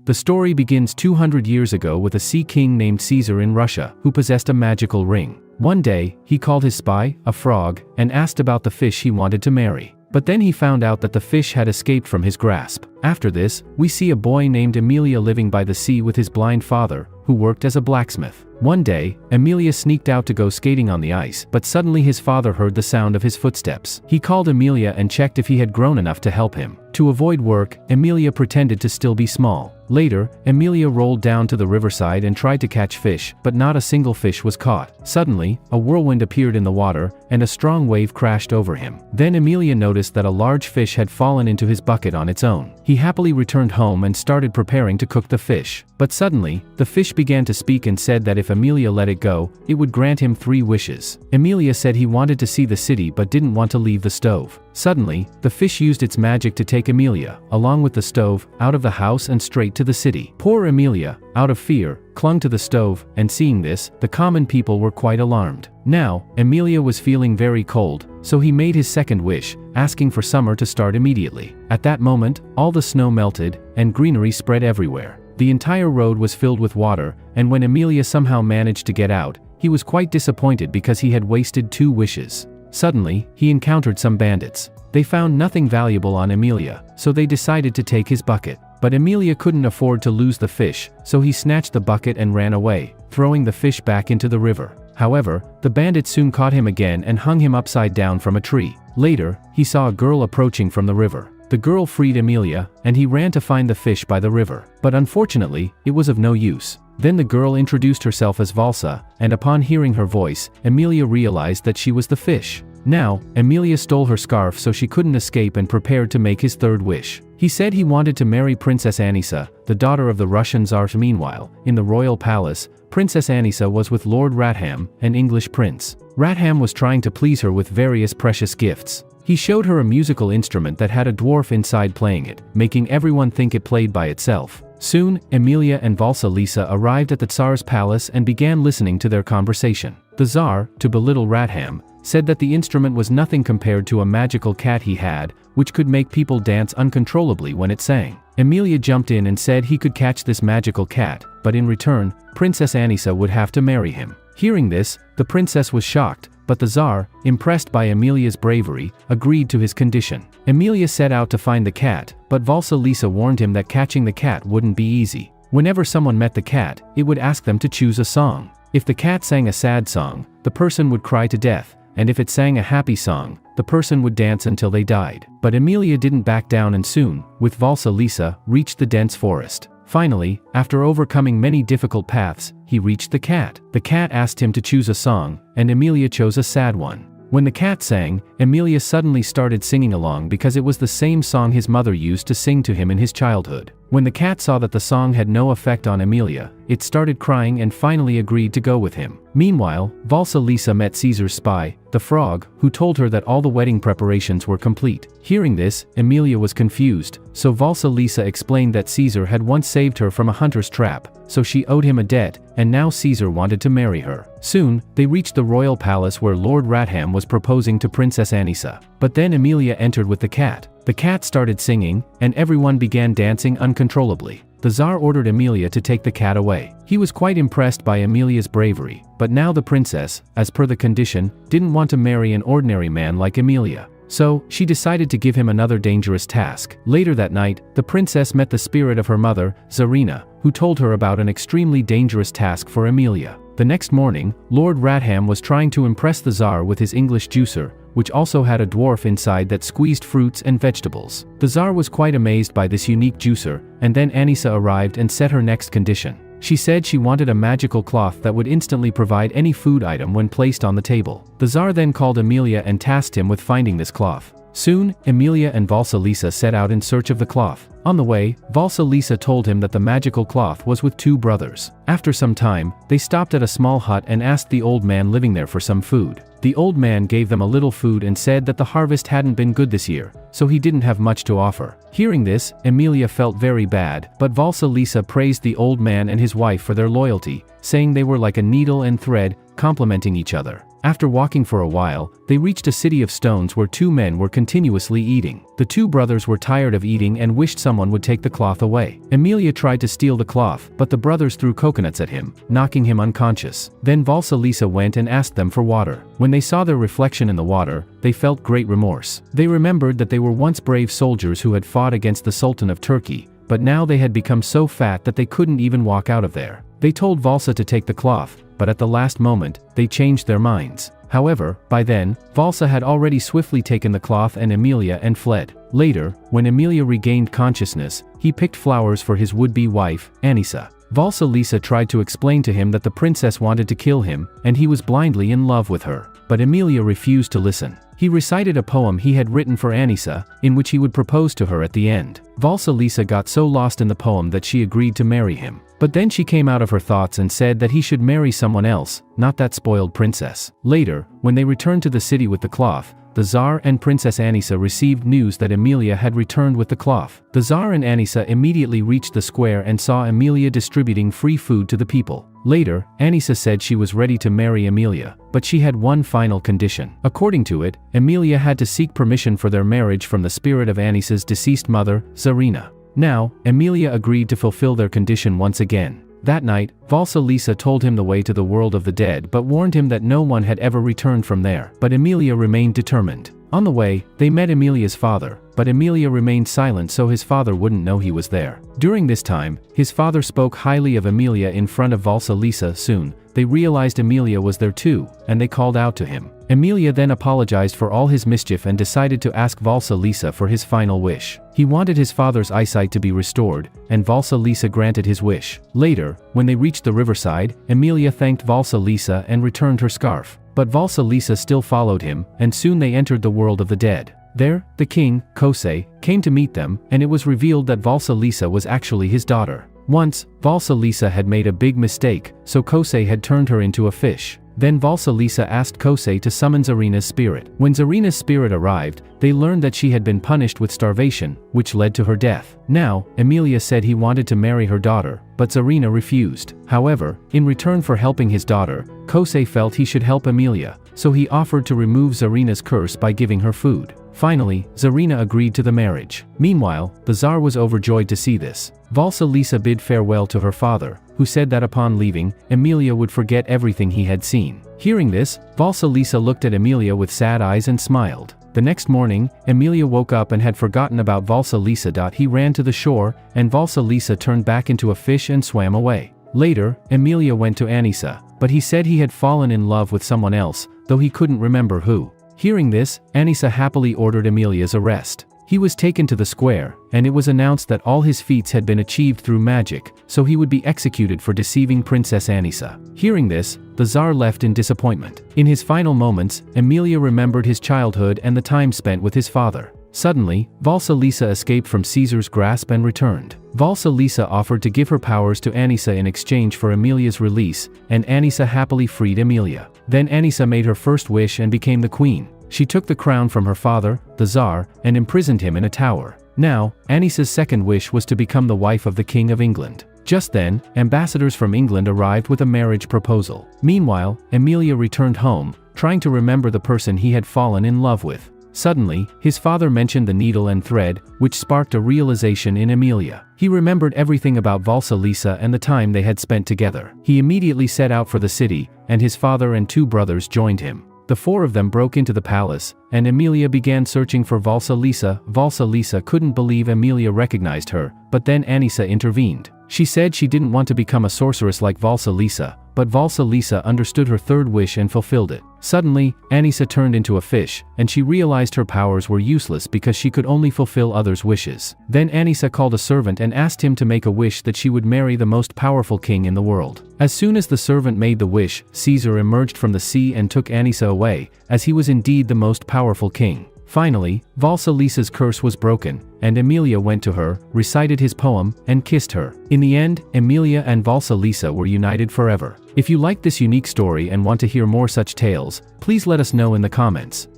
The story begins 200 years ago with a sea king named Caesar in Russia, who possessed a magical ring. One day, he called his spy, a frog, and asked about the fish he wanted to marry. But then he found out that the fish had escaped from his grasp. After this, we see a boy named Emilia living by the sea with his blind father, who worked as a blacksmith. One day, Emilia sneaked out to go skating on the ice, but suddenly his father heard the sound of his footsteps. He called Emilia and checked if he had grown enough to help him. To avoid work, Emilia pretended to still be small. Later, Emilia rolled down to the riverside and tried to catch fish, but not a single fish was caught. Suddenly, a whirlwind appeared in the water, and a strong wave crashed over him. Then Emilia noticed that a large fish had fallen into his bucket on its own. He happily returned home and started preparing to cook the fish. But suddenly, the fish began to speak and said that if Emilia let it go, it would grant him 3 wishes. Emilia said he wanted to see the city but didn't want to leave the stove. Suddenly, the fish used its magic to take Emilia, along with the stove, out of the house and straight to the city. Poor Emilia, out of fear, clung to the stove, and seeing this, the common people were quite alarmed. Now, Emilia was feeling very cold, so he made his second wish, asking for summer to start immediately. At that moment, all the snow melted, and greenery spread everywhere. The entire road was filled with water, and when Emilia somehow managed to get out, he was quite disappointed because he had wasted 2 wishes. Suddenly, he encountered some bandits. They found nothing valuable on Emilia, so they decided to take his bucket. But Emilia couldn't afford to lose the fish, so he snatched the bucket and ran away, throwing the fish back into the river. However, the bandits soon caught him again and hung him upside down from a tree. Later, he saw a girl approaching from the river. The girl freed Emilia, and he ran to find the fish by the river. But unfortunately, it was of no use. Then the girl introduced herself as Valsa, and upon hearing her voice, Emilia realized that she was the fish. Now, Emilia stole her scarf so she couldn't escape and prepared to make his 3rd wish. He said he wanted to marry Princess Anisa, the daughter of the Russian Tsar. Meanwhile, in the royal palace, Princess Anisa was with Lord Ratham, an English prince. Ratham was trying to please her with various precious gifts. He showed her a musical instrument that had a dwarf inside playing it, making everyone think it played by itself. Soon, Emilia and Valsa arrived at the Tsar's palace and began listening to their conversation. The Tsar, to belittle Ratham, said that the instrument was nothing compared to a magical cat he had, which could make people dance uncontrollably when it sang. Emilia jumped in and said he could catch this magical cat, but in return, Princess Anisa would have to marry him. Hearing this, the princess was shocked, but the Tsar, impressed by Emilia's bravery, agreed to his condition. Emilia set out to find the cat, but Valsa warned him that catching the cat wouldn't be easy. Whenever someone met the cat, it would ask them to choose a song. If the cat sang a sad song, the person would cry to death, and if it sang a happy song, the person would dance until they died. But Emilia didn't back down and soon, with Valsa, reached the dense forest. Finally, after overcoming many difficult paths, he reached the cat. The cat asked him to choose a song, and Emilia chose a sad one. When the cat sang, Emilia suddenly started singing along because it was the same song his mother used to sing to him in his childhood. When the cat saw that the song had no effect on Emilia, it started crying and finally agreed to go with him. Meanwhile, Valsa met Caesar's spy, the frog, who told her that all the wedding preparations were complete. Hearing this, Emilia was confused, so Valsa explained that Caesar had once saved her from a hunter's trap, so she owed him a debt, and now Caesar wanted to marry her. Soon, they reached the royal palace where Lord Ratham was proposing to Princess Anisa. But then Emilia entered with the cat. The cat started singing, and everyone began dancing uncontrollably. The Tsar ordered Emilia to take the cat away. He was quite impressed by Emilia's bravery, but now the princess, as per the condition, didn't want to marry an ordinary man like Emilia. So, she decided to give him another dangerous task. Later that night, the princess met the spirit of her mother, Tsarina, who told her about an extremely dangerous task for Emilia. The next morning, Lord Ratham was trying to impress the Tsar with his English juicer, which also had a dwarf inside that squeezed fruits and vegetables. The Tsar was quite amazed by this unique juicer, and then Anisa arrived and set her next condition. She said she wanted a magical cloth that would instantly provide any food item when placed on the table. The Tsar then called Emilia and tasked him with finding this cloth. Soon, Emilia and Valsa set out in search of the cloth. On the way, Valsa told him that the magical cloth was with 2 brothers. After some time, they stopped at a small hut and asked the old man living there for some food. The old man gave them a little food and said that the harvest hadn't been good this year, so he didn't have much to offer. Hearing this, Emilia felt very bad, but Valsa praised the old man and his wife for their loyalty, saying they were like a needle and thread, complementing each other. After walking for a while, they reached a city of stones where two men were continuously eating. The two brothers were tired of eating and wished someone would take the cloth away. Emilia tried to steal the cloth, but the brothers threw coconuts at him, knocking him unconscious. Then Valsalisa went and asked them for water. When they saw their reflection in the water, they felt great remorse. They remembered that they were once brave soldiers who had fought against the Sultan of Turkey, but now they had become so fat that they couldn't even walk out of there. They told Valsa to take the cloth, but at the last moment, they changed their minds. However, by then, Valsa had already swiftly taken the cloth and Emilia and fled. Later, when Emilia regained consciousness, he picked flowers for his would-be wife, Anisa. Valsalisa tried to explain to him that the princess wanted to kill him, and he was blindly in love with her. But Emilia refused to listen. He recited a poem he had written for Anisa, in which he would propose to her at the end. Valsalisa got so lost in the poem that she agreed to marry him. But then she came out of her thoughts and said that he should marry someone else, not that spoiled princess. Later, when they returned to the city with the cloth, the Tsar and Princess Anisa received news that Emilia had returned with the cloth. The Tsar and Anisa immediately reached the square and saw Emilia distributing free food to the people. Later, Anisa said she was ready to marry Emilia, but she had one final condition. According to it, Emilia had to seek permission for their marriage from the spirit of Anisa's deceased mother, Zarina. Now, Emilia agreed to fulfill their condition once again. That night, Valsalisa told him the way to the world of the dead but warned him that no one had ever returned from there. But Emilia remained determined. On the way, they met Emilia's father, but Emilia remained silent so his father wouldn't know he was there. During this time, his father spoke highly of Emilia in front of Valsalisa. Soon, they realized Emilia was there too, and they called out to him. Emilia then apologized for all his mischief and decided to ask Valsalisa for his final wish. He wanted his father's eyesight to be restored, and Valsalisa granted his wish. Later, when they reached the riverside, Emilia thanked Valsalisa and returned her scarf. But Valsalisa still followed him, and soon they entered the world of the dead. There, the king, Kosei, came to meet them, and it was revealed that Valsalisa was actually his daughter. Once, Valsalisa had made a big mistake, so Kosei had turned her into a fish. Then Valsalisa asked Kosei to summon Zarina's spirit. When Zarina's spirit arrived, they learned that she had been punished with starvation, which led to her death. Now, Emilia said he wanted to marry her daughter, but Zarina refused. However, in return for helping his daughter, Kosei felt he should help Emilia, so he offered to remove Zarina's curse by giving her food. Finally, Zarina agreed to the marriage. Meanwhile, the Tsar was overjoyed to see this. Valsalisa bid farewell to her father, who said that upon leaving, Emilia would forget everything he had seen. Hearing this, Valsalisa looked at Emilia with sad eyes and smiled. The next morning, Emilia woke up and had forgotten about Valsalisa. He ran to the shore, and Valsalisa turned back into a fish and swam away. Later, Emilia went to Anisa, but he said he had fallen in love with someone else, though he couldn't remember who. Hearing this, Anisa happily ordered Emilia's arrest. He was taken to the square, and it was announced that all his feats had been achieved through magic, so he would be executed for deceiving Princess Anisa. Hearing this, the Tsar left in disappointment. In his final moments, Emilia remembered his childhood and the time spent with his father. Suddenly, Valsalisa escaped from Caesar's grasp and returned. Valsalisa offered to give her powers to Anisa in exchange for Emilia's release, and Anisa happily freed Emilia. Then Anisa made her first wish and became the queen. She took the crown from her father, the Tsar, and imprisoned him in a tower. Now, Anisa's second wish was to become the wife of the King of England. Just then, ambassadors from England arrived with a marriage proposal. Meanwhile, Emilia returned home, trying to remember the person he had fallen in love with. Suddenly, his father mentioned the needle and thread, which sparked a realization in Emilia. He remembered everything about Valsalisa and the time they had spent together. He immediately set out for the city, and his father and two brothers joined him. The four of them broke into the palace, and Emilia began searching for Valsalisa. Valsalisa couldn't believe Emilia recognized her, but then Anisa intervened. She said she didn't want to become a sorceress like Valsalisa, but Valsalisa understood her third wish and fulfilled it. Suddenly, Anisa turned into a fish, and she realized her powers were useless because she could only fulfill others' wishes. Then Anisa called a servant and asked him to make a wish that she would marry the most powerful king in the world. As soon as the servant made the wish, Caesar emerged from the sea and took Anisa away, as he was indeed the most powerful king. Finally, Valsalisa's curse was broken, and Emilia went to her, recited his poem, and kissed her. In the end, Emilia and Valsalisa were united forever. If you like this unique story and want to hear more such tales, please let us know in the comments.